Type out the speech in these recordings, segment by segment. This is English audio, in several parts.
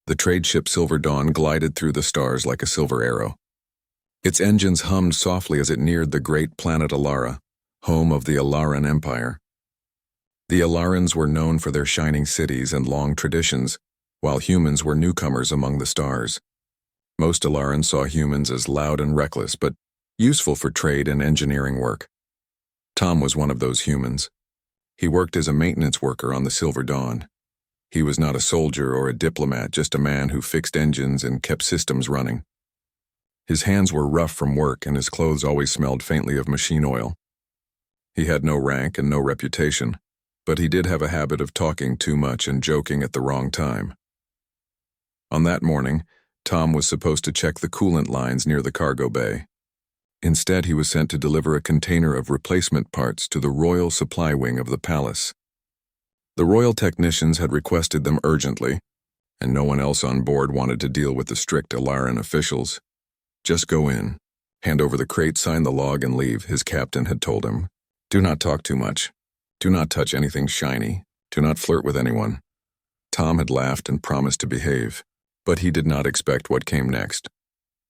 The trade ship Silver Dawn glided through the stars like a silver arrow. Its engines hummed softly as it neared the great planet Alara, home of the Alaran Empire. The Alarans were known for their shining cities and long traditions, while humans were newcomers among the stars. Most Alarans saw humans as loud and reckless, but useful for trade and engineering work. Tom was one of those humans. He worked as a maintenance worker on the Silver Dawn. He was not a soldier or a diplomat, just a man who fixed engines and kept systems running. His hands were rough from work, and his clothes always smelled faintly of machine oil. He had no rank and no reputation, but he did have a habit of talking too much and joking at the wrong time. On that morning, Tom was supposed to check the coolant lines near the cargo bay. Instead, he was sent to deliver a container of replacement parts to the royal supply wing of the palace. The royal technicians had requested them urgently, and no one else on board wanted to deal with the strict Alaran officials. Just go in, hand over the crate, sign the log, and leave, his captain had told him. Do not talk too much. Do not touch anything shiny. Do not flirt with anyone. Tom had laughed and promised to behave, but he did not expect what came next.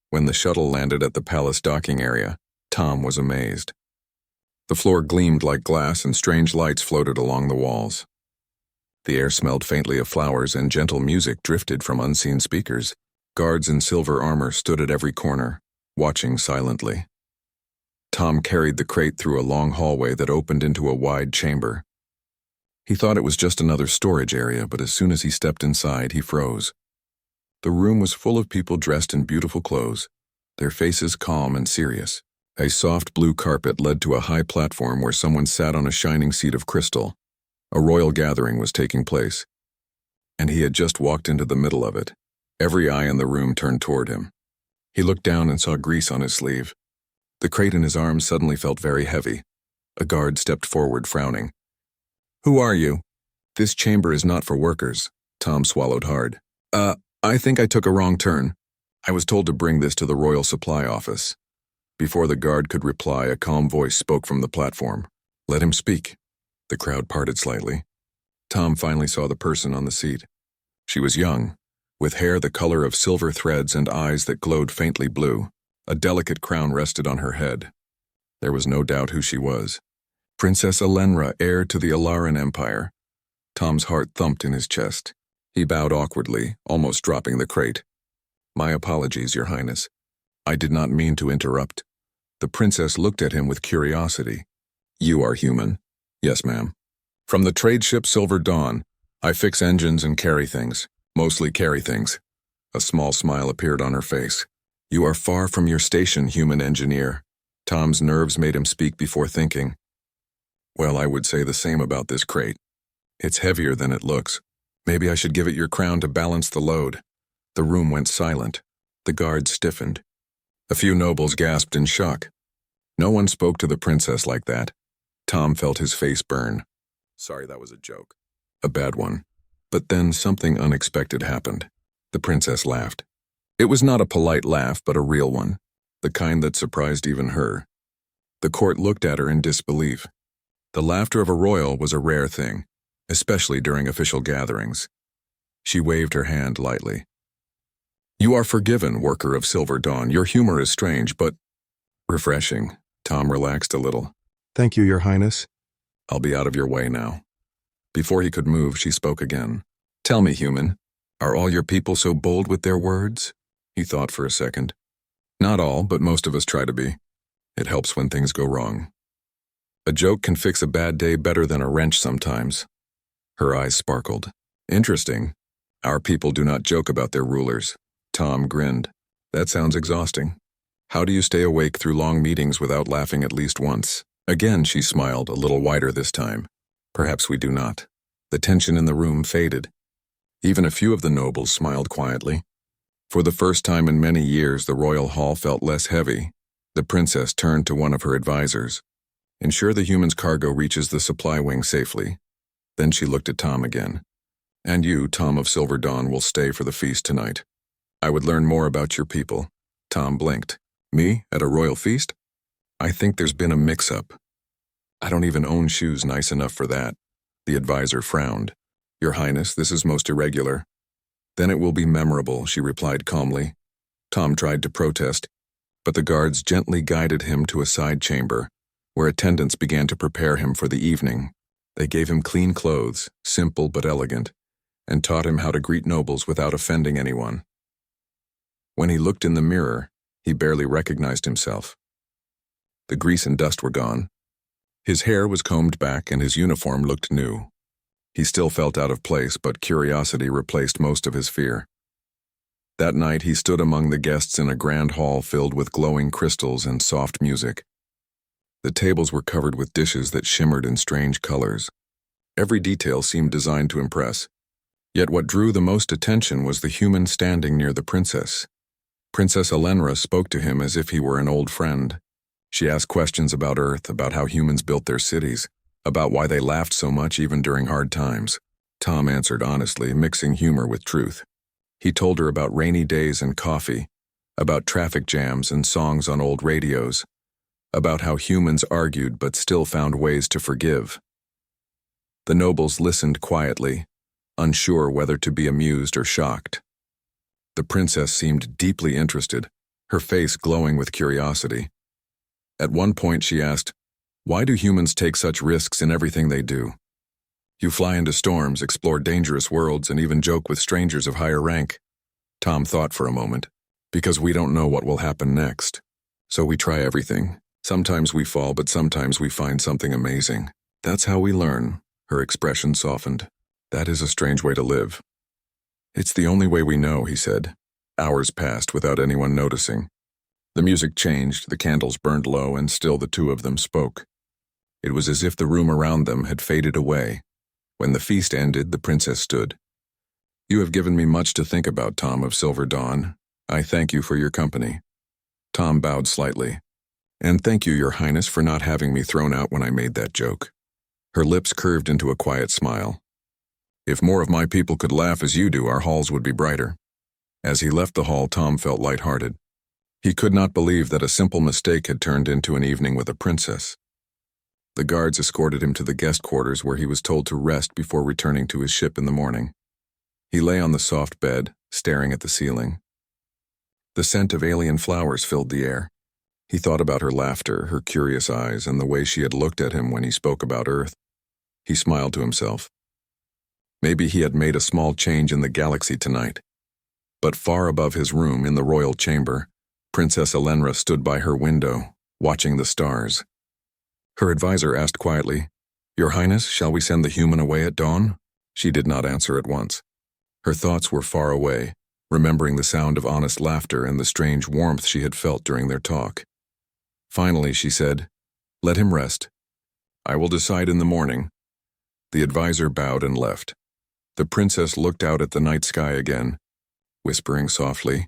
When the shuttle landed at the palace docking area, Tom was amazed. The floor gleamed like glass and strange lights floated along the walls. The air smelled faintly of flowers and gentle music drifted from unseen speakers. Guards in silver armor stood at every corner, watching silently. Tom carried the crate through a long hallway that opened into a wide chamber. He thought it was just another storage area, but as soon as he stepped inside, he froze. The room was full of people dressed in beautiful clothes, their faces calm and serious. A soft blue carpet led to a high platform where someone sat on a shining seat of crystal. A royal gathering was taking place, and he had just walked into the middle of it. Every eye in the room turned toward him. He looked down and saw grease on his sleeve. The crate in his arms suddenly felt very heavy. A guard stepped forward, frowning. "Who are you?" "This chamber is not for workers." Tom swallowed hard. I think I took a wrong turn. I was told to bring this to the royal supply office." Before the guard could reply, a calm voice spoke from the platform. "Let him speak." The crowd parted slightly. Tom finally saw the person on the seat. She was young, with hair the color of silver threads and eyes that glowed faintly blue. A delicate crown rested on her head. There was no doubt who she was. Princess Elenra, heir to the Alaran Empire. Tom's heart thumped in his chest. He bowed awkwardly, almost dropping the crate. "My apologies, Your Highness. I did not mean to interrupt." The princess looked at him with curiosity. "You are human?" "Yes, ma'am." "From the trade ship Silver Dawn. I fix engines and carry things. Mostly carry things." A small smile appeared on her face. "You are far from your station, human engineer." Tom's nerves made him speak before thinking. "Well, I would say the same about this crate. It's heavier than it looks. Maybe I should give it your crown to balance the load." The room went silent. The guards stiffened. A few nobles gasped in shock. No one spoke to the princess like that. Tom felt his face burn. "Sorry, that was a joke." "A bad one." But then something unexpected happened. The princess laughed. It was not a polite laugh, but a real one, the kind that surprised even her. The court looked at her in disbelief. The laughter of a royal was a rare thing, especially during official gatherings. She waved her hand lightly. "You are forgiven, worker of Silver Dawn. Your humor is strange, but refreshing." Tom relaxed a little. "Thank you, Your Highness." "I'll be out of your way now." Before he could move, she spoke again. "Tell me, human, are all your people so bold with their words?" He thought for a second. "Not all, but most of us try to be. It helps when things go wrong. A joke can fix a bad day better than a wrench sometimes." Her eyes sparkled. "Interesting. Our people do not joke about their rulers." Tom grinned. "That sounds exhausting. How do you stay awake through long meetings without laughing at least once?" Again she smiled, a little wider this time. "Perhaps we do not." The tension in the room faded. Even a few of the nobles smiled quietly. For the first time in many years, the royal hall felt less heavy. The princess turned to one of her advisors. "Ensure the human's cargo reaches the supply wing safely." Then she looked at Tom again. "And you, Tom of Silver Dawn, will stay for the feast tonight. I would learn more about your people." Tom blinked. "Me? At a royal feast? I think there's been a mix-up. I don't even own shoes nice enough for that." The advisor frowned. "Your Highness, this is most irregular." Then it will be memorable, she replied calmly. Tom tried to protest, but the guards gently guided him to a side chamber, where attendants began to prepare him for the evening. They gave him clean clothes, simple but elegant, and taught him how to greet nobles without offending anyone. When he looked in the mirror, he barely recognized himself. The grease and dust were gone. His hair was combed back and his uniform looked new. He still felt out of place, but curiosity replaced most of his fear. That night he stood among the guests in a grand hall filled with glowing crystals and soft music. The tables were covered with dishes that shimmered in strange colors. Every detail seemed designed to impress. Yet what drew the most attention was the human standing near the princess. Princess Elenra spoke to him as if he were an old friend. She asked questions about Earth, about how humans built their cities, about why they laughed so much even during hard times. Tom answered honestly, mixing humor with truth. He told her about rainy days and coffee, about traffic jams and songs on old radios, about how humans argued but still found ways to forgive. The nobles listened quietly, unsure whether to be amused or shocked. The princess seemed deeply interested, her face glowing with curiosity. At one point she asked, "Why do humans take such risks in everything they do? You fly into storms, explore dangerous worlds, and even joke with strangers of higher rank." Tom thought for a moment. "Because we don't know what will happen next. So we try everything. Sometimes we fall, but sometimes we find something amazing. That's how we learn." Her expression softened. "That is a strange way to live." "It's the only way we know," he said. Hours passed without anyone noticing. The music changed, the candles burned low, and still the two of them spoke. It was as if the room around them had faded away. When the feast ended, the princess stood. "You have given me much to think about, Tom of Silver Dawn. I thank you for your company." Tom bowed slightly. "And thank you, Your Highness, for not having me thrown out when I made that joke." Her lips curved into a quiet smile. "If more of my people could laugh as you do, our halls would be brighter." As he left the hall, Tom felt lighthearted. He could not believe that a simple mistake had turned into an evening with a princess. The guards escorted him to the guest quarters where he was told to rest before returning to his ship in the morning. He lay on the soft bed, staring at the ceiling. The scent of alien flowers filled the air. He thought about her laughter, her curious eyes, and the way she had looked at him when he spoke about Earth. He smiled to himself. Maybe he had made a small change in the galaxy tonight. But far above his room in the royal chamber, Princess Elenra stood by her window, watching the stars. Her advisor asked quietly, "Your Highness, shall we send the human away at dawn?" She did not answer at once. Her thoughts were far away, remembering the sound of honest laughter and the strange warmth she had felt during their talk. Finally, she said, "Let him rest. I will decide in the morning." The advisor bowed and left. The princess looked out at the night sky again, whispering softly,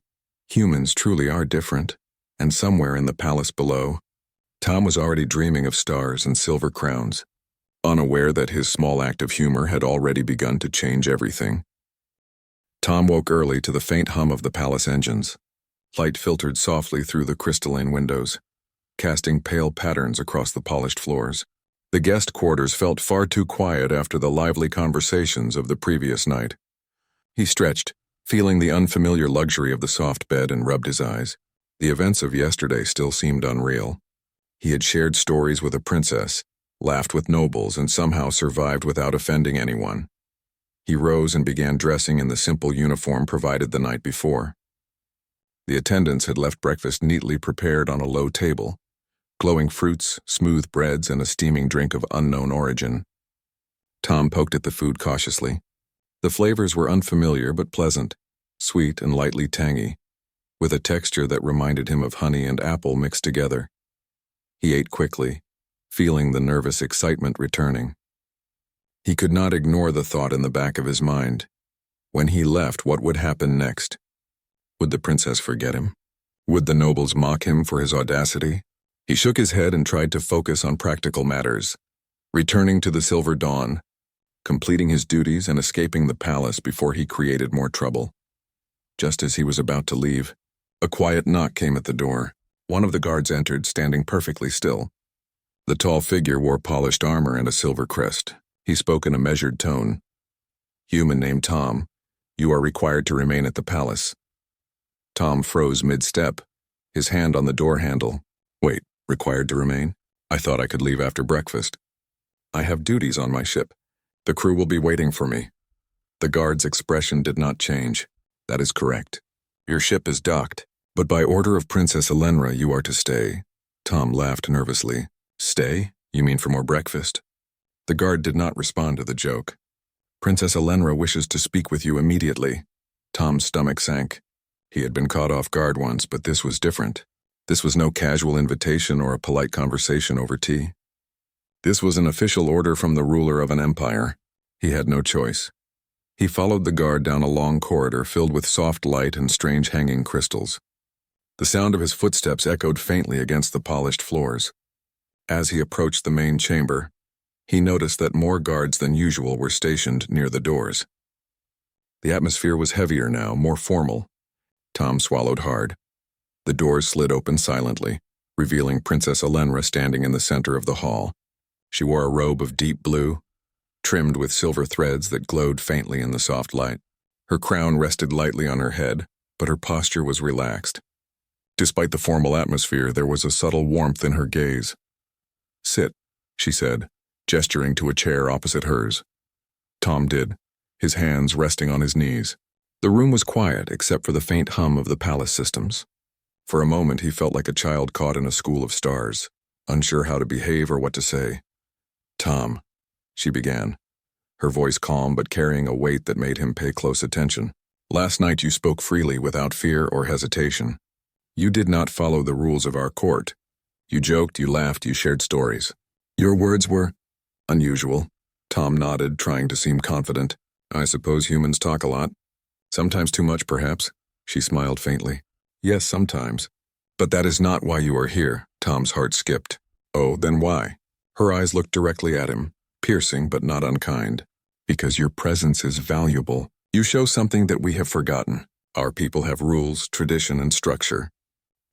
"Humans truly are different." And somewhere in the palace below, Tom was already dreaming of stars and silver crowns, unaware that his small act of humor had already begun to change everything. Tom woke early to the faint hum of the palace engines. Light filtered softly through the crystalline windows, casting pale patterns across the polished floors. The guest quarters felt far too quiet after the lively conversations of the previous night. He stretched, feeling the unfamiliar luxury of the soft bed, and rubbed his eyes. The events of yesterday still seemed unreal. He had shared stories with a princess, laughed with nobles, and somehow survived without offending anyone. He rose and began dressing in the simple uniform provided the night before. The attendants had left breakfast neatly prepared on a low table, glowing fruits, smooth breads, and a steaming drink of unknown origin. Tom poked at the food cautiously. The flavors were unfamiliar but pleasant, sweet and lightly tangy, with a texture that reminded him of honey and apple mixed together. He ate quickly, feeling the nervous excitement returning. He could not ignore the thought in the back of his mind. When he left, what would happen next? Would the princess forget him? Would the nobles mock him for his audacity? He shook his head and tried to focus on practical matters, returning to the Silver Dawn, completing his duties and escaping the palace before he created more trouble. Just as he was about to leave, a quiet knock came at the door. One of the guards entered, standing perfectly still. The tall figure wore polished armor and a silver crest. He spoke in a measured tone. "Human named Tom, You are required to remain at the palace. Tom froze mid-step, his hand on the door handle. Wait, required to remain? I thought I could leave after breakfast. I have duties on my ship. The crew will be waiting for me. The guard's expression did not change. That is correct. Your ship is docked, but by order of Princess Elenra you are to stay. Tom laughed nervously. Stay? You mean for more breakfast? The guard did not respond to the joke. Princess Elenra wishes to speak with you immediately. Tom's stomach sank. He had been caught off guard once, but this was different. This was no casual invitation or a polite conversation over tea. This was an official order from the ruler of an empire. He had no choice. He followed the guard down a long corridor filled with soft light and strange hanging crystals. The sound of his footsteps echoed faintly against the polished floors. As he approached the main chamber, he noticed that more guards than usual were stationed near the doors. The atmosphere was heavier now, more formal. Tom swallowed hard. The doors slid open silently, revealing Princess Elenra standing in the center of the hall. She wore a robe of deep blue, trimmed with silver threads that glowed faintly in the soft light. Her crown rested lightly on her head, but her posture was relaxed. Despite the formal atmosphere, there was a subtle warmth in her gaze. Sit, she said, gesturing to a chair opposite hers. Tom did, his hands resting on his knees. The room was quiet except for the faint hum of the palace systems. For a moment he felt like a child caught in a school of stars, unsure how to behave or what to say. Tom, she began, her voice calm but carrying a weight that made him pay close attention. Last night you spoke freely without fear or hesitation. You did not follow the rules of our court. You joked, you laughed, you shared stories. Your words were unusual. Tom nodded, trying to seem confident. I suppose humans talk a lot. Sometimes too much, perhaps. She smiled faintly. Yes, sometimes. But that is not why you are here. Tom's heart skipped. Oh, then why? Her eyes looked directly at him, piercing but not unkind. Because your presence is valuable. You show something that we have forgotten. Our people have rules, tradition, and structure.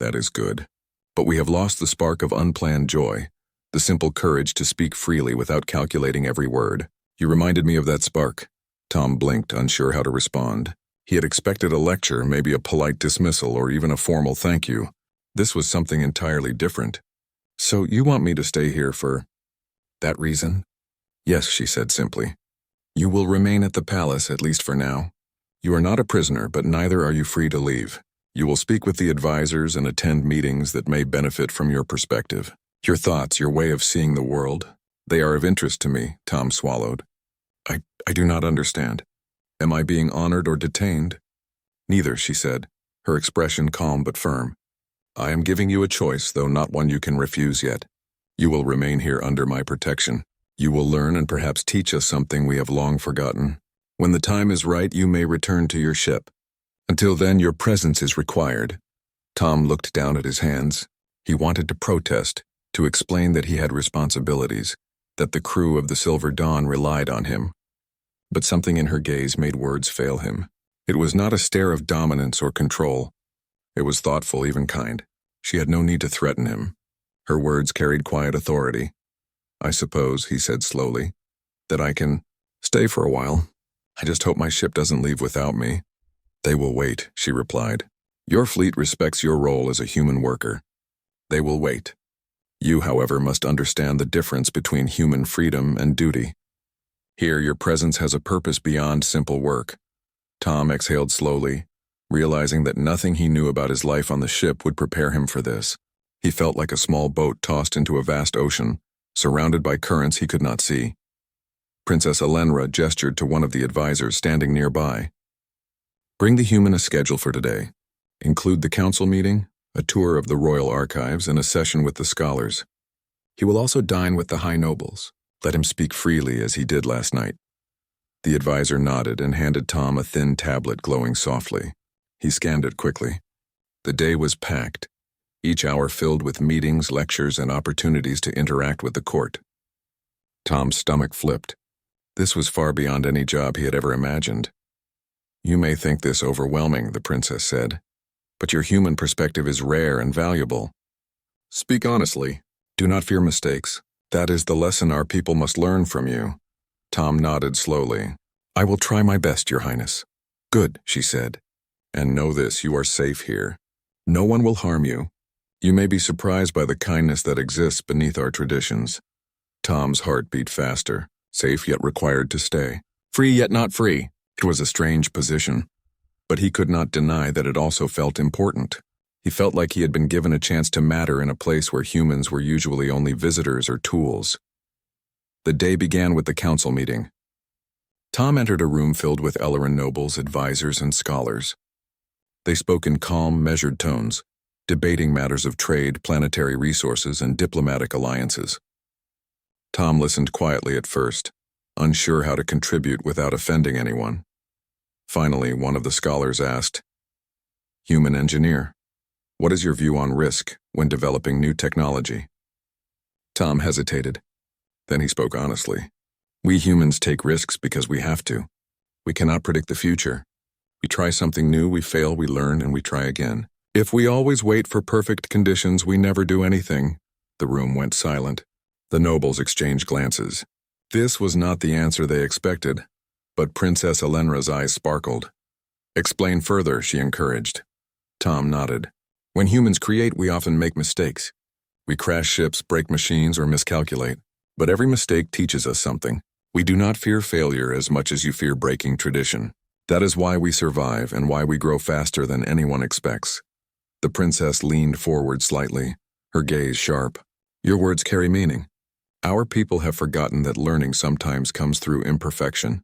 That is good. But we have lost the spark of unplanned joy, the simple courage to speak freely without calculating every word. You reminded me of that spark. Tom blinked, unsure how to respond. He had expected a lecture, maybe a polite dismissal, or even a formal thank you. This was something entirely different. So you want me to stay here for that reason? Yes, she said simply. You will remain at the palace, at least for now. You are not a prisoner, but neither are you free to leave. You will speak with the advisors and attend meetings that may benefit from your perspective. Your thoughts, your way of seeing the world, they are of interest to me, Tom swallowed. I do not understand. Am I being honored or detained? Neither, she said, her expression calm but firm. I am giving you a choice, though not one you can refuse yet. You will remain here under my protection. You will learn and perhaps teach us something we have long forgotten. When the time is right, you may return to your ship. Until then, your presence is required. Tom looked down at his hands. He wanted to protest, to explain that he had responsibilities, that the crew of the Silver Dawn relied on him. But something in her gaze made words fail him. It was not a stare of dominance or control. It was thoughtful, even kind. She had no need to threaten him. Her words carried quiet authority. I suppose, he said slowly, that I can stay for a while. I just hope my ship doesn't leave without me. They will wait, she replied. Your fleet respects your role as a human worker. They will wait. You, however, must understand the difference between human freedom and duty. Here, your presence has a purpose beyond simple work. Tom exhaled slowly, realizing that nothing he knew about his life on the ship would prepare him for this. He felt like a small boat tossed into a vast ocean, surrounded by currents he could not see. Princess Elenra gestured to one of the advisors standing nearby. Bring the human a schedule for today. Include the council meeting, a tour of the royal archives, and a session with the scholars. He will also dine with the high nobles. Let him speak freely as he did last night. The advisor nodded and handed Tom a thin tablet glowing softly. He scanned it quickly. The day was packed, each hour filled with meetings, lectures, and opportunities to interact with the court. Tom's stomach flipped. This was far beyond any job he had ever imagined. You may think this overwhelming, the princess said, but your human perspective is rare and valuable. Speak honestly. Do not fear mistakes. That is the lesson our people must learn from you. Tom nodded slowly. I will try my best, Your Highness. Good, she said. And know this, you are safe here. No one will harm you. You may be surprised by the kindness that exists beneath our traditions. Tom's heart beat faster, safe yet required to stay. Free yet not free. It was a strange position, but he could not deny that it also felt important. He felt like he had been given a chance to matter in a place where humans were usually only visitors or tools. The day began with the council meeting. Tom entered a room filled with Elleran nobles, advisors, and scholars. They spoke in calm, measured tones, debating matters of trade, planetary resources, and diplomatic alliances. Tom listened quietly at first, unsure how to contribute without offending anyone. Finally, one of the scholars asked, "Human engineer, what is your view on risk when developing new technology?" Tom hesitated. Then he spoke honestly. "We humans take risks because we have to. We cannot predict the future. We try something new, we fail, we learn, and we try again. If we always wait for perfect conditions, we never do anything." The room went silent. The nobles exchanged glances. This was not the answer they expected, but Princess Elenra's eyes sparkled. "Explain further," she encouraged. Tom nodded. "When humans create, we often make mistakes. We crash ships, break machines, or miscalculate. But every mistake teaches us something. We do not fear failure as much as you fear breaking tradition. That is why we survive and why we grow faster than anyone expects." The princess leaned forward slightly, her gaze sharp. "Your words carry meaning. Our people have forgotten that learning sometimes comes through imperfection."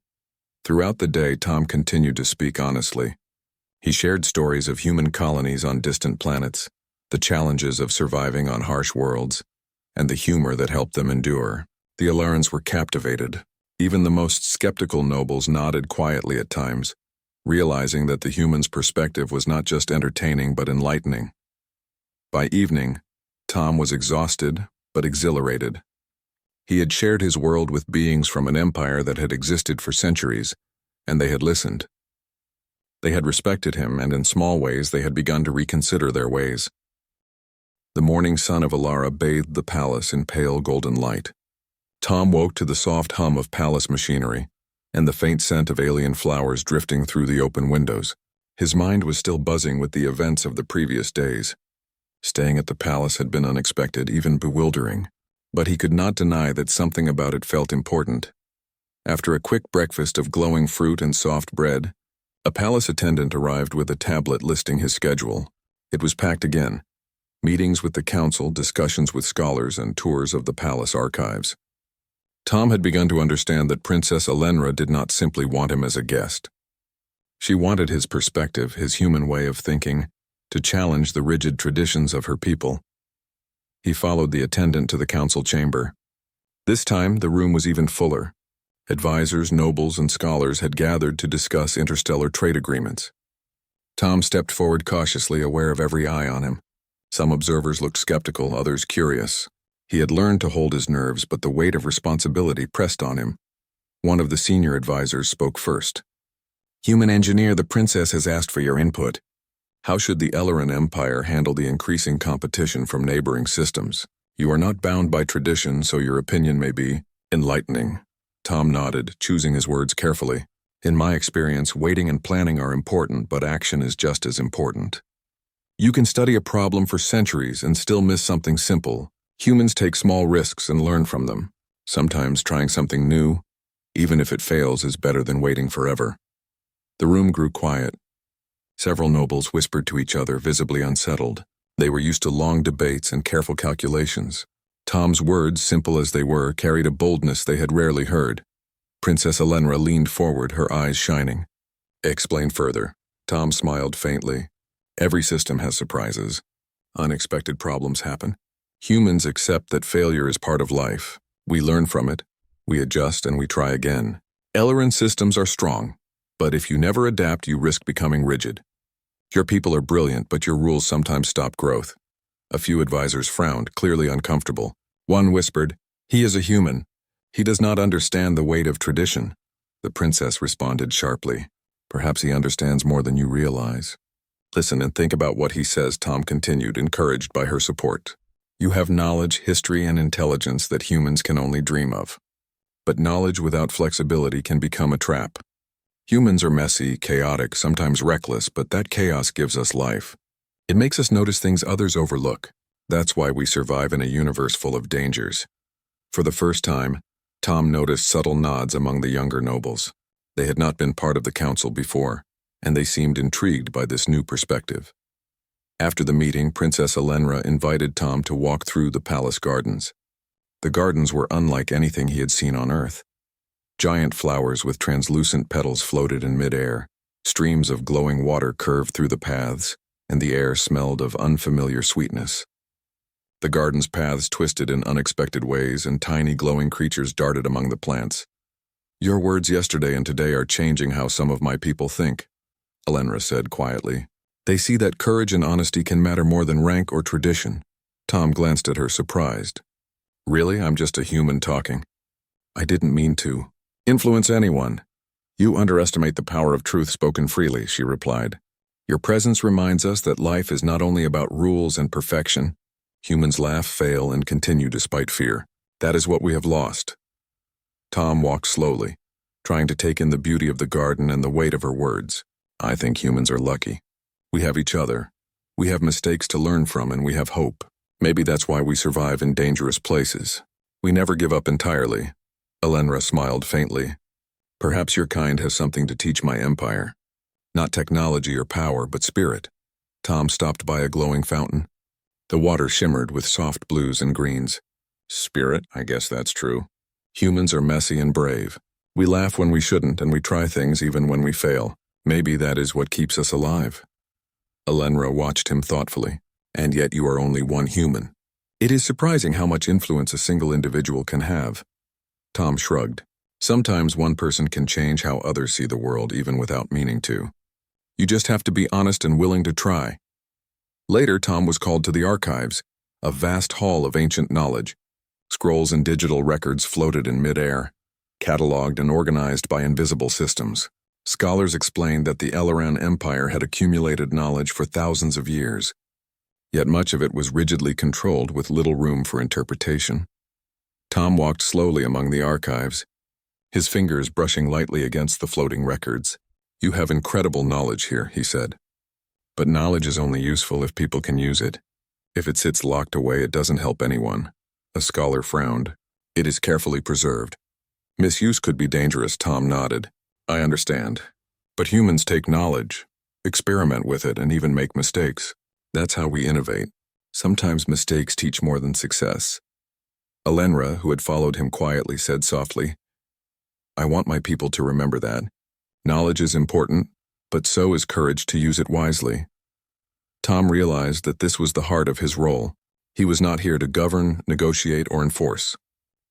Throughout the day, Tom continued to speak honestly. He shared stories of human colonies on distant planets, the challenges of surviving on harsh worlds, and the humor that helped them endure. The Alarans were captivated. Even the most skeptical nobles nodded quietly at times, realizing that the human's perspective was not just entertaining but enlightening. By evening, Tom was exhausted but exhilarated. He had shared his world with beings from an empire that had existed for centuries, and they had listened. They had respected him, and in small ways they had begun to reconsider their ways. The morning sun of Alara bathed the palace in pale golden light. Tom woke to the soft hum of palace machinery and the faint scent of alien flowers drifting through the open windows. His mind was still buzzing with the events of the previous days. Staying at the palace had been unexpected, even bewildering, but he could not deny that something about it felt important. After a quick breakfast of glowing fruit and soft bread, a palace attendant arrived with a tablet listing his schedule. It was packed again. Meetings with the council, discussions with scholars, and tours of the palace archives. Tom had begun to understand that Princess Elenra did not simply want him as a guest. She wanted his perspective, his human way of thinking, to challenge the rigid traditions of her people. He followed the attendant to the council chamber. This time, the room was even fuller. Advisors, nobles, and scholars had gathered to discuss interstellar trade agreements. Tom stepped forward cautiously, aware of every eye on him. Some observers looked skeptical, others curious. He had learned to hold his nerves, but the weight of responsibility pressed on him. One of the senior advisors spoke first. "Human engineer, the princess has asked for your input. How should the Elleran Empire handle the increasing competition from neighboring systems? You are not bound by tradition, so your opinion may be enlightening." Tom nodded, choosing his words carefully. "In my experience, waiting and planning are important, but action is just as important. You can study a problem for centuries and still miss something simple. Humans take small risks and learn from them. Sometimes trying something new, even if it fails, is better than waiting forever." The room grew quiet. Several nobles whispered to each other, visibly unsettled. They were used to long debates and careful calculations. Tom's words, simple as they were, carried a boldness they had rarely heard. Princess Elenra leaned forward, her eyes shining. "Explain further." Tom smiled faintly. "Every system has surprises. Unexpected problems happen. Humans accept that failure is part of life. We learn from it, we adjust, and we try again. Elleran systems are strong, but if you never adapt, you risk becoming rigid. Your people are brilliant, but your rules sometimes stop growth." A few advisors frowned, clearly uncomfortable. One whispered, "He is a human. He does not understand the weight of tradition." The princess responded sharply, "Perhaps he understands more than you realize." "Listen and think about what he says," Tom continued, encouraged by her support. "You have knowledge, history, and intelligence that humans can only dream of. But knowledge without flexibility can become a trap. Humans are messy, chaotic, sometimes reckless, but that chaos gives us life. It makes us notice things others overlook. That's why we survive in a universe full of dangers. For the first time, Tom noticed subtle nods among the younger nobles. They had not been part of the council before, and they seemed intrigued by this new perspective. After the meeting, Princess Elenra invited Tom to walk through the palace gardens. The gardens were unlike anything he had seen on Earth. Giant flowers with translucent petals floated in mid-air. Streams of glowing water curved through the paths, and the air smelled of unfamiliar sweetness. The garden's paths twisted in unexpected ways, and tiny glowing creatures darted among the plants. "Your words yesterday and today are changing how some of my people think," Elenra said quietly. "They see that courage and honesty can matter more than rank or tradition." Tom glanced at her, surprised. "Really? I'm just a human talking." "I didn't mean to influence anyone. You underestimate the power of truth spoken freely," she replied. "Your presence reminds us that life is not only about rules and perfection. Humans laugh, fail, and continue despite fear. That is what we have lost." Tom walked slowly, trying to take in the beauty of the garden and the weight of her words. "I think humans are lucky. We have each other. We have mistakes to learn from, and we have hope. Maybe that's why we survive in dangerous places. We never give up entirely." Elenra smiled faintly. "Perhaps your kind has something to teach my empire. Not technology or power, but spirit." Tom stopped by a glowing fountain. The water shimmered with soft blues and greens. "Spirit, I guess that's true. Humans are messy and brave. We laugh when we shouldn't, and we try things even when we fail. Maybe that is what keeps us alive." Elenra watched him thoughtfully. "And yet you are only one human. It is surprising how much influence a single individual can have." Tom shrugged. "Sometimes one person can change how others see the world even without meaning to. You just have to be honest and willing to try." Later, Tom was called to the archives, a vast hall of ancient knowledge. Scrolls and digital records floated in mid-air, cataloged and organized by invisible systems. Scholars explained that the Eloran Empire had accumulated knowledge for thousands of years, yet much of it was rigidly controlled with little room for interpretation. Tom walked slowly among the archives, his fingers brushing lightly against the floating records. "You have incredible knowledge here," he said. "But knowledge is only useful if people can use it. If it sits locked away, it doesn't help anyone." A scholar frowned. "It is carefully preserved. Misuse could be dangerous," Tom nodded. "I understand. But humans take knowledge, experiment with it, and even make mistakes. That's how we innovate. Sometimes mistakes teach more than success." Elenra, who had followed him quietly, said softly, "I want my people to remember that. Knowledge is important, but so is courage to use it wisely." Tom realized that this was the heart of his role. He was not here to govern, negotiate, or enforce.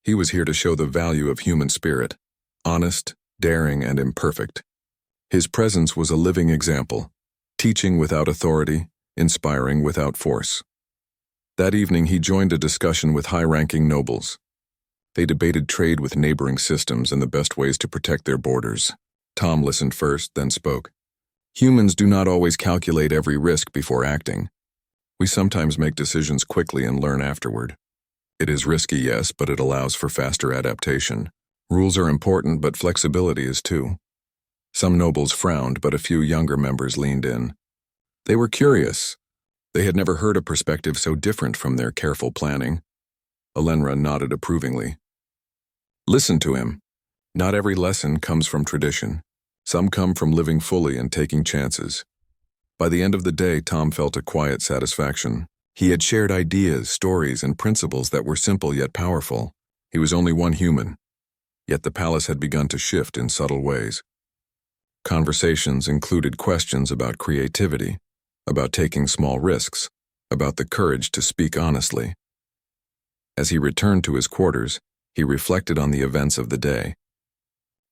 He was here to show the value of human spirit, honest, daring, and imperfect. His presence was a living example, teaching without authority, inspiring without force. That evening, he joined a discussion with high-ranking nobles. They debated trade with neighboring systems and the best ways to protect their borders. Tom listened first, then spoke. "Humans do not always calculate every risk before acting. We sometimes make decisions quickly and learn afterward. It is risky, yes, but it allows for faster adaptation. Rules are important, but flexibility is too." Some nobles frowned, but a few younger members leaned in. They were curious. They had never heard a perspective so different from their careful planning. Elenra nodded approvingly. "Listen to him. Not every lesson comes from tradition. Some come from living fully and taking chances." By the end of the day, Tom felt a quiet satisfaction. He had shared ideas, stories, and principles that were simple yet powerful. He was only one human. Yet the palace had begun to shift in subtle ways. Conversations included questions about creativity, about taking small risks, about the courage to speak honestly. As he returned to his quarters, he reflected on the events of the day.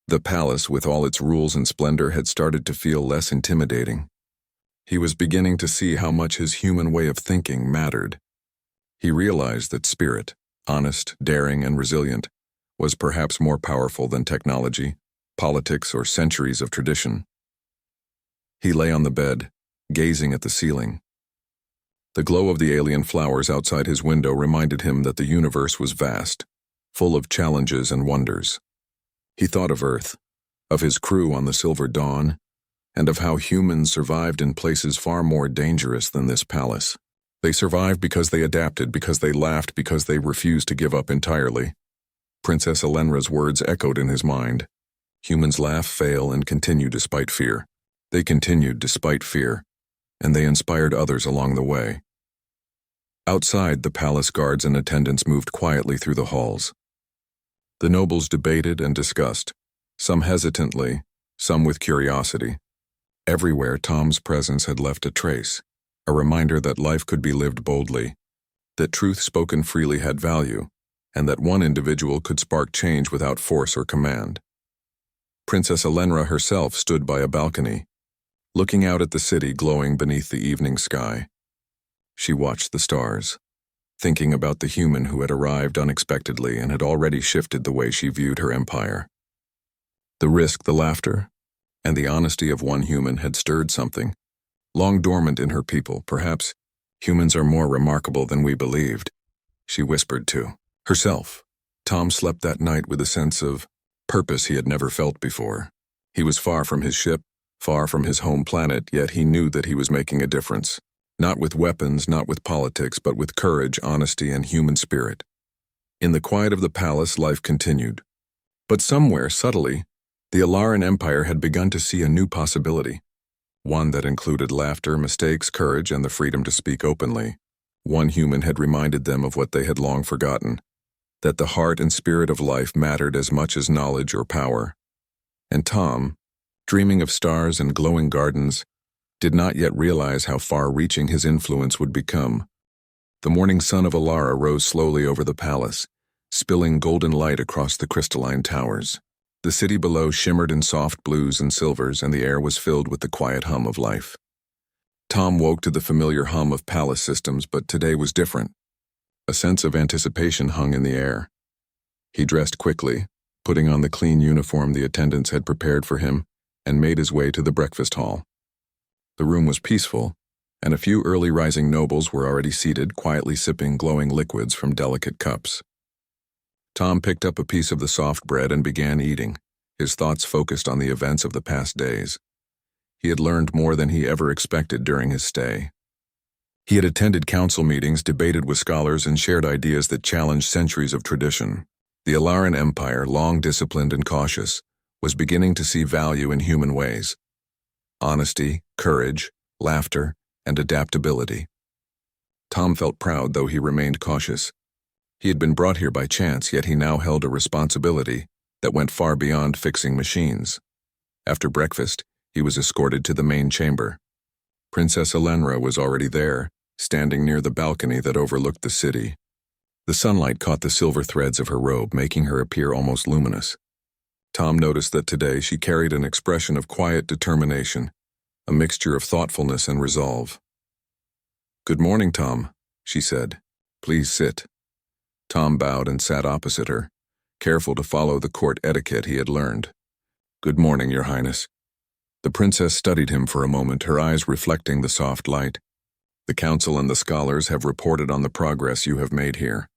The palace, with all its rules and splendor, had started to feel less intimidating. He was beginning to see how much his human way of thinking mattered. He realized that spirit, honest, daring, and resilient, was perhaps more powerful than technology, politics, or centuries of tradition. He lay on the bed, gazing at the ceiling. The glow of the alien flowers outside his window reminded him that the universe was vast, full of challenges and wonders. He thought of Earth, of his crew on the Silver Dawn, and of how humans survived in places far more dangerous than this palace. They survived because they adapted, because they laughed, because they refused to give up entirely. Princess Elenra's words echoed in his mind. Humans laugh, fail, and continue despite fear. They continued despite fear, and they inspired others along the way. Outside, the palace guards and attendants moved quietly through the halls. The nobles debated and discussed, some hesitantly, some with curiosity. Everywhere, Tom's presence had left a trace, a reminder that life could be lived boldly, that truth spoken freely had value, and that one individual could spark change without force or command. Princess Elenra herself stood by a balcony, looking out at the city glowing beneath the evening sky. She watched the stars, thinking about the human who had arrived unexpectedly and had already shifted the way she viewed her empire. The risk, the laughter, and the honesty of one human had stirred something, long dormant in her people. Perhaps humans are more remarkable than we believed, she whispered to herself. Tom slept that night with a sense of purpose he had never felt before. He was far from his ship, far from his home planet, yet he knew that he was making a difference. Not with weapons, not with politics, but with courage, honesty, and human spirit. In the quiet of the palace, life continued. But somewhere, subtly, the Alaran Empire had begun to see a new possibility. One that included laughter, mistakes, courage, and the freedom to speak openly. One human had reminded them of what they had long forgotten, that the heart and spirit of life mattered as much as knowledge or power. And Tom, dreaming of stars and glowing gardens, did not yet realize how far-reaching his influence would become. The morning sun of Alara rose slowly over the palace, spilling golden light across the crystalline towers. The city below shimmered in soft blues and silvers, and the air was filled with the quiet hum of life. Tom woke to the familiar hum of palace systems, but today was different. A sense of anticipation hung in the air. He dressed quickly, putting on the clean uniform the attendants had prepared for him, and made his way to the breakfast hall. The room was peaceful, and a few early-rising nobles were already seated, quietly sipping glowing liquids from delicate cups. Tom picked up a piece of the soft bread and began eating, his thoughts focused on the events of the past days. He had learned more than he ever expected during his stay. He had attended council meetings, debated with scholars, and shared ideas that challenged centuries of tradition. The Alaran Empire, long disciplined and cautious, was beginning to see value in human ways. Honesty, courage, laughter, and adaptability. Tom felt proud, though he remained cautious. He had been brought here by chance, yet he now held a responsibility that went far beyond fixing machines. After breakfast, he was escorted to the main chamber. Princess Elenra was already there, standing near the balcony that overlooked the city. The sunlight caught the silver threads of her robe, making her appear almost luminous. Tom noticed that today she carried an expression of quiet determination, a mixture of thoughtfulness and resolve. "Good morning, Tom," she said. "Please sit." Tom bowed and sat opposite her, careful to follow the court etiquette he had learned. "Good morning, Your Highness." The princess studied him for a moment, her eyes reflecting the soft light. "The council and the scholars have reported on the progress you have made here.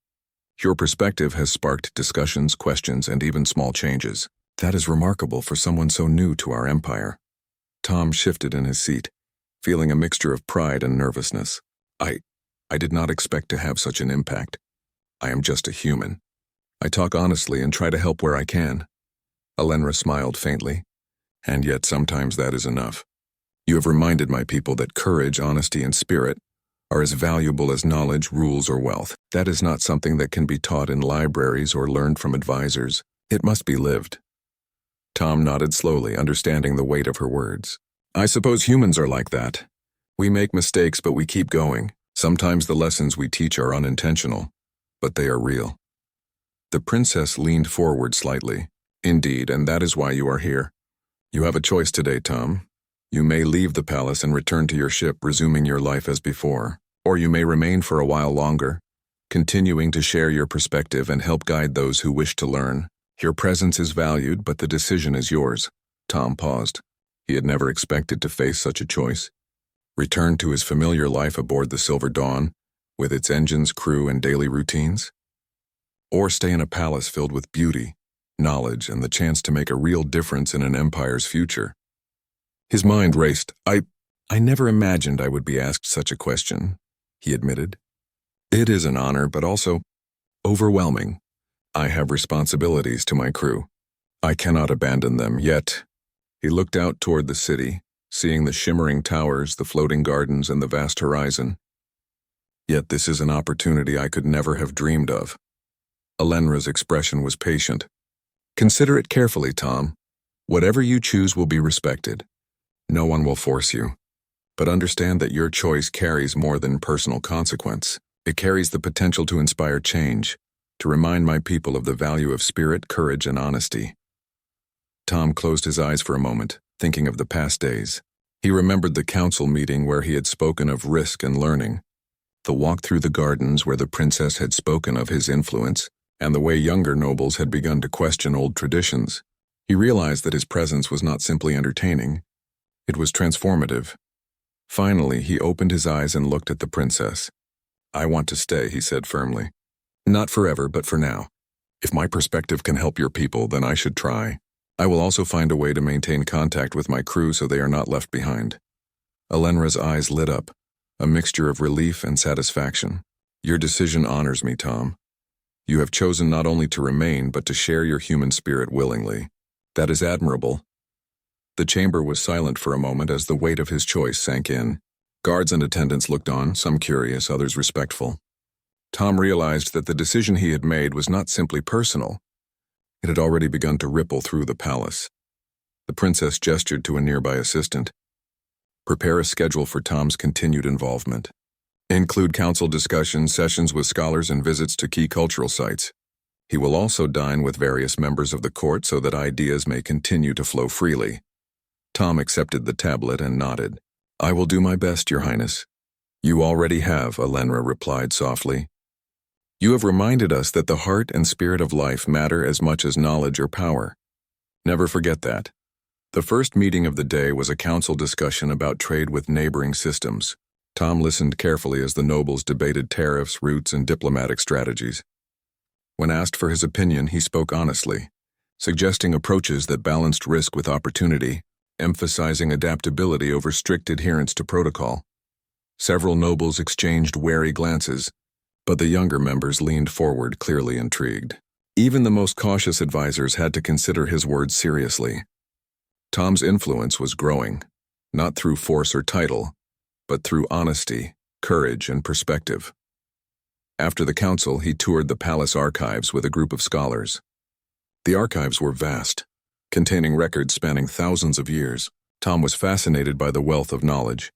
Your perspective has sparked discussions, questions, and even small changes. That is remarkable for someone so new to our empire." Tom shifted in his seat, feeling a mixture of pride and nervousness. I did not expect to have such an impact. I am just a human. I talk honestly and try to help where I can." Elenra smiled faintly. "And yet sometimes that is enough. You have reminded my people that courage, honesty, and spirit are as valuable as knowledge, rules, or wealth. That is not something that can be taught in libraries or learned from advisors. It must be lived." Tom nodded slowly, understanding the weight of her words. "I suppose humans are like that. We make mistakes, but we keep going. Sometimes the lessons we teach are unintentional, but they are real." The princess leaned forward slightly. "Indeed, and that is why you are here. You have a choice today, Tom. You may leave the palace and return to your ship, resuming your life as before. Or you may remain for a while longer, continuing to share your perspective and help guide those who wish to learn. Your presence is valued, but the decision is yours." Tom paused. He had never expected to face such a choice. Return to his familiar life aboard the Silver Dawn, with its engines, crew, and daily routines? Or stay in a palace filled with beauty, knowledge, and the chance to make a real difference in an empire's future. His mind raced. I never imagined I would be asked such a question, he admitted. It is an honor, but also overwhelming. I have responsibilities to my crew. I cannot abandon them yet. He looked out toward the city, seeing the shimmering towers, the floating gardens, and the vast horizon. Yet this is an opportunity I could never have dreamed of. Alenra's expression was patient. Consider it carefully, Tom. Whatever you choose will be respected. No one will force you. But understand that your choice carries more than personal consequence. It carries the potential to inspire change, to remind my people of the value of spirit, courage, and honesty. Tom closed his eyes for a moment, thinking of the past days. He remembered the council meeting where he had spoken of risk and learning, the walk through the gardens where the princess had spoken of his influence, and the way younger nobles had begun to question old traditions. He realized that his presence was not simply entertaining, it was transformative. Finally, he opened his eyes and looked at the princess. I want to stay, he said firmly. Not forever, but for now. If my perspective can help your people, then I should try. I will also find a way to maintain contact with my crew so they are not left behind. Alenra's eyes lit up, a mixture of relief and satisfaction. Your decision honors me, Tom. You have chosen not only to remain, but to share your human spirit willingly. That is admirable. The chamber was silent for a moment as the weight of his choice sank in. Guards and attendants looked on, some curious, others respectful. Tom realized that the decision he had made was not simply personal. It had already begun to ripple through the palace. The princess gestured to a nearby assistant. Prepare a schedule for Tom's continued involvement. Include council discussions, sessions with scholars, and visits to key cultural sites. He will also dine with various members of the court so that ideas may continue to flow freely. Tom accepted the tablet and nodded. I will do my best, Your Highness. You already have, Alenra replied softly. You have reminded us that the heart and spirit of life matter as much as knowledge or power. Never forget that. The first meeting of the day was a council discussion about trade with neighboring systems. Tom listened carefully as the nobles debated tariffs, routes, and diplomatic strategies. When asked for his opinion, he spoke honestly, suggesting approaches that balanced risk with opportunity, emphasizing adaptability over strict adherence to protocol. Several nobles exchanged wary glances, but the younger members leaned forward, clearly intrigued. Even the most cautious advisors had to consider his words seriously. Tom's influence was growing, not through force or title, but through honesty, courage, and perspective. After the council, he toured the palace archives with a group of scholars. The archives were vast, containing records spanning thousands of years. Tom was fascinated by the wealth of knowledge,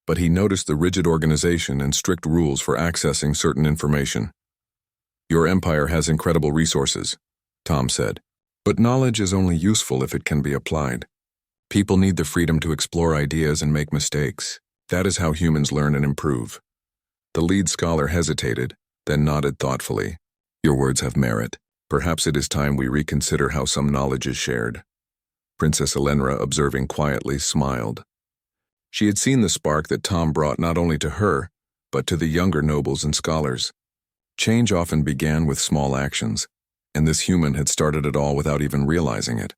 but he noticed the rigid organization and strict rules for accessing certain information. Your empire has incredible resources, Tom said, but knowledge is only useful if it can be applied. People need the freedom to explore ideas and make mistakes. That is how humans learn and improve. The lead scholar hesitated, then nodded thoughtfully. Your words have merit. Perhaps it is time we reconsider how some knowledge is shared. Princess Alenra, observing quietly, smiled. She had seen the spark that Tom brought not only to her, but to the younger nobles and scholars. Change often began with small actions, and this human had started it all without even realizing it.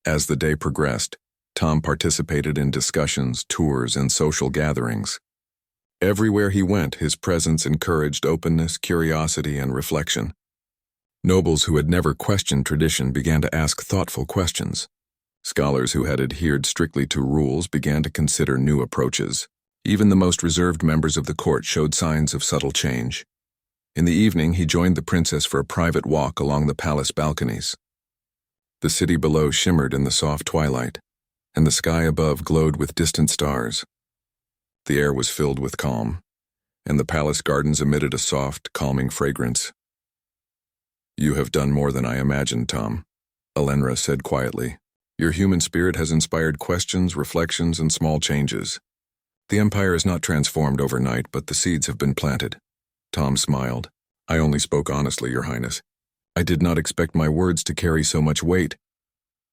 As the day progressed, Tom participated in discussions, tours, and social gatherings. Everywhere he went, his presence encouraged openness, curiosity, and reflection. Nobles who had never questioned tradition began to ask thoughtful questions. Scholars who had adhered strictly to rules began to consider new approaches. Even the most reserved members of the court showed signs of subtle change. In the evening, he joined the princess for a private walk along the palace balconies. The city below shimmered in the soft twilight, and the sky above glowed with distant stars. The air was filled with calm, and the palace gardens emitted a soft, calming fragrance. You have done more than I imagined, Tom, Alenra said quietly. Your human spirit has inspired questions, reflections, and small changes. The empire is not transformed overnight, but the seeds have been planted. Tom smiled. I only spoke honestly, Your Highness. I did not expect my words to carry so much weight.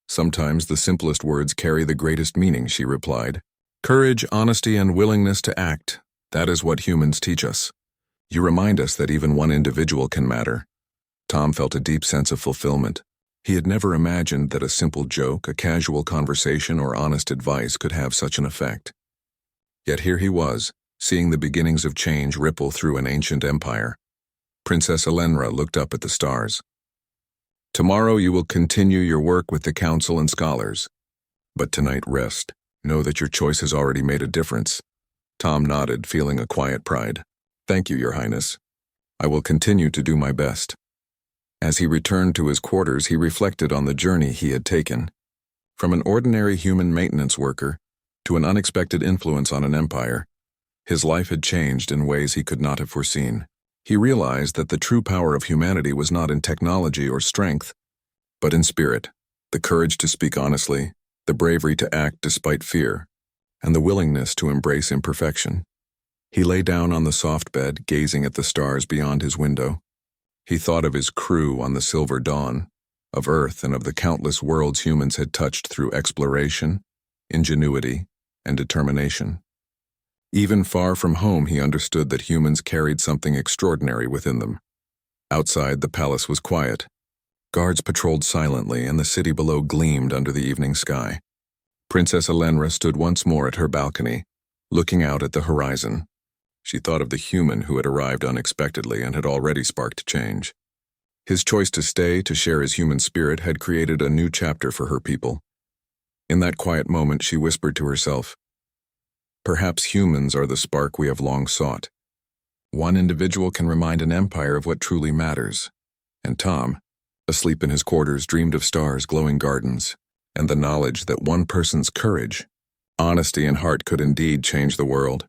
Sometimes the simplest words carry the greatest meaning, she replied. Courage, honesty, and willingness to act. That is what humans teach us. You remind us that even one individual can matter. Tom felt a deep sense of fulfillment. He had never imagined that a simple joke, a casual conversation, or honest advice could have such an effect. Yet here he was, seeing the beginnings of change ripple through an ancient empire. Princess Elenra looked up at the stars. "Tomorrow you will continue your work with the council and scholars. But tonight rest. Know that your choice has already made a difference." Tom nodded, feeling a quiet pride. "Thank you, Your Highness. I will continue to do my best." As he returned to his quarters, he reflected on the journey he had taken. From an ordinary human maintenance worker to an unexpected influence on an empire, his life had changed in ways he could not have foreseen. He realized that the true power of humanity was not in technology or strength, but in spirit, the courage to speak honestly, the bravery to act despite fear, and the willingness to embrace imperfection. He lay down on the soft bed, gazing at the stars beyond his window. He thought of his crew on the Silver Dawn, of Earth, and of the countless worlds humans had touched through exploration, ingenuity, and determination. Even far from home, he understood that humans carried something extraordinary within them. Outside, the palace was quiet. Guards patrolled silently, and the city below gleamed under the evening sky. Princess Elenra stood once more at her balcony, looking out at the horizon. She thought of the human who had arrived unexpectedly and had already sparked change. His choice to stay, to share his human spirit, had created a new chapter for her people. In that quiet moment, she whispered to herself, "Perhaps humans are the spark we have long sought. One individual can remind an empire of what truly matters." And Tom, asleep in his quarters, dreamed of stars, glowing gardens, and the knowledge that one person's courage, honesty, and heart could indeed change the world.